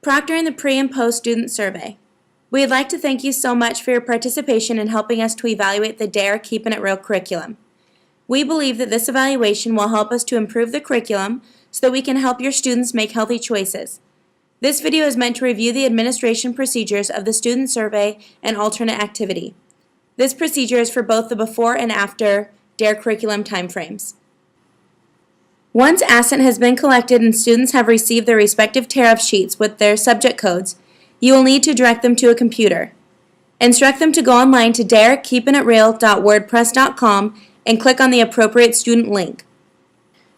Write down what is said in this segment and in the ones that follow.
Proctoring the pre- and post-student survey. We'd like to thank you so much for your participation in helping us to evaluate the D.A.R.E Keeping It Real curriculum. We believe that this evaluation will help us to improve the curriculum so that we can help your students make healthy choices. This video is meant to review the administration procedures of the student survey and alternate activity. This procedure is for both the before and after D.A.R.E curriculum timeframes. Once assent has been collected and students have received their respective tariff sheets with their subject codes, you will need to direct them to a computer. Instruct them to go online to D.A.R.E keepingitreal.wordpress.com and click on the appropriate student link.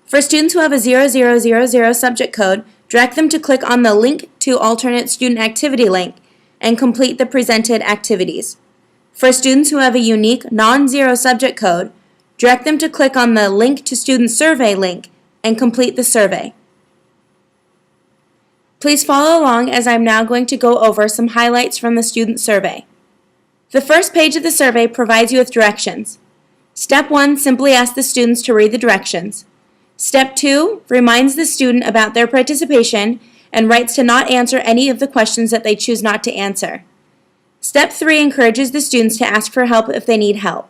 For students who have a 0000 subject code, direct them to click on the Link to Alternate Student Activity link and complete the presented activities. For students who have a unique non-zero subject code, direct them to click on the Link to Student Survey link and complete the survey. Please follow along as I'm now going to go over some highlights from the student survey. The first page of the survey provides you with directions. Step 1 simply asks the students to read the directions. Step 2 reminds the student about their participation and writes to not answer any of the questions that they choose not to answer. Step 3 encourages the students to ask for help if they need help.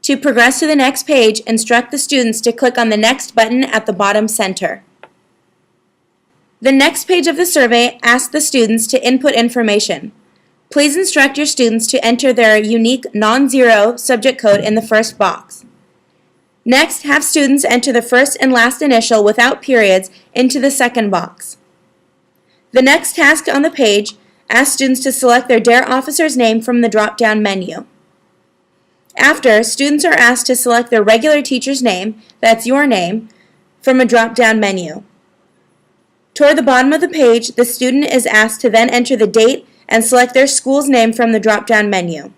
To progress to the next page, instruct the students to click on the Next button at the bottom center. The next page of the survey asks the students to input information. Please instruct your students to enter their unique non-zero subject code in the first box. Next, have students enter the first and last initial without periods into the second box. The next task on the page asks students to select their D.A.R.E officer's name from the drop-down menu. After, students are asked to select their regular teacher's name, that's your name, from a drop-down menu. Toward the bottom of the page, the student is asked to then enter the date and select their school's name from the drop-down menu.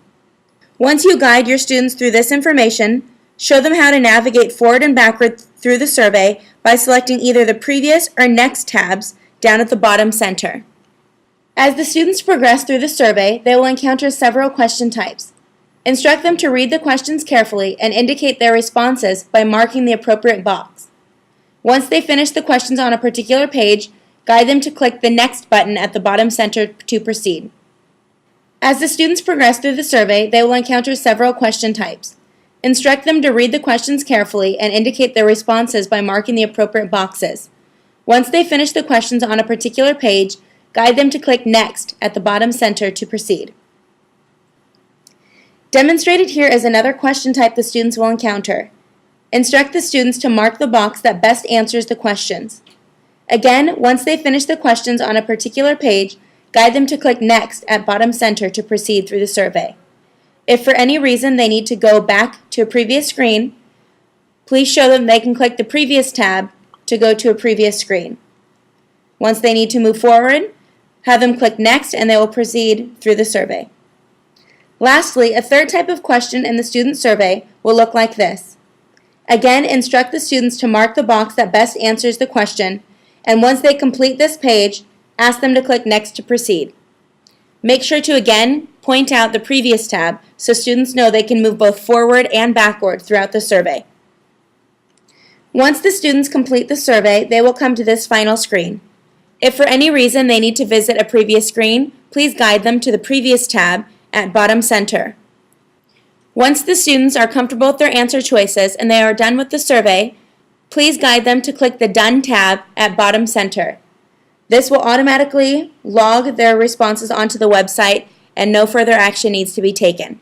Once you guide your students through this information, show them how to navigate forward and backward through the survey by selecting either the previous or next tabs down at the bottom center. As the students progress through the survey, they will encounter several question types. Instruct them to read the questions carefully and indicate their responses by marking the appropriate box. Once they finish the questions on a particular page, guide them to click the Next button at the bottom center to proceed. As the students progress through the survey, they will encounter several question types. Instruct them to read the questions carefully and indicate their responses by marking the appropriate boxes. Once they finish the questions on a particular page, guide them to click Next at the bottom center to proceed. Demonstrated here is another question type the students will encounter. Instruct the students to mark the box that best answers the questions. Again, once they finish the questions on a particular page, guide them to click Next at bottom center to proceed through the survey. If for any reason they need to go back to a previous screen, please show them they can click the Previous tab to go to a previous screen. Once they need to move forward, have them click Next and they will proceed through the survey. Lastly, a third type of question in the student survey will look like this. Again, instruct the students to mark the box that best answers the question, and once they complete this page, ask them to click Next to proceed. Make sure to again point out the Previous tab so students know they can move both forward and backward throughout the survey. Once the students complete the survey, they will come to this final screen. If for any reason they need to visit a previous screen, please guide them to the Previous tab at bottom center. Once the students are comfortable with their answer choices and they are done with the survey, please guide them to click the Done tab at bottom center. This will automatically log their responses onto the website and no further action needs to be taken.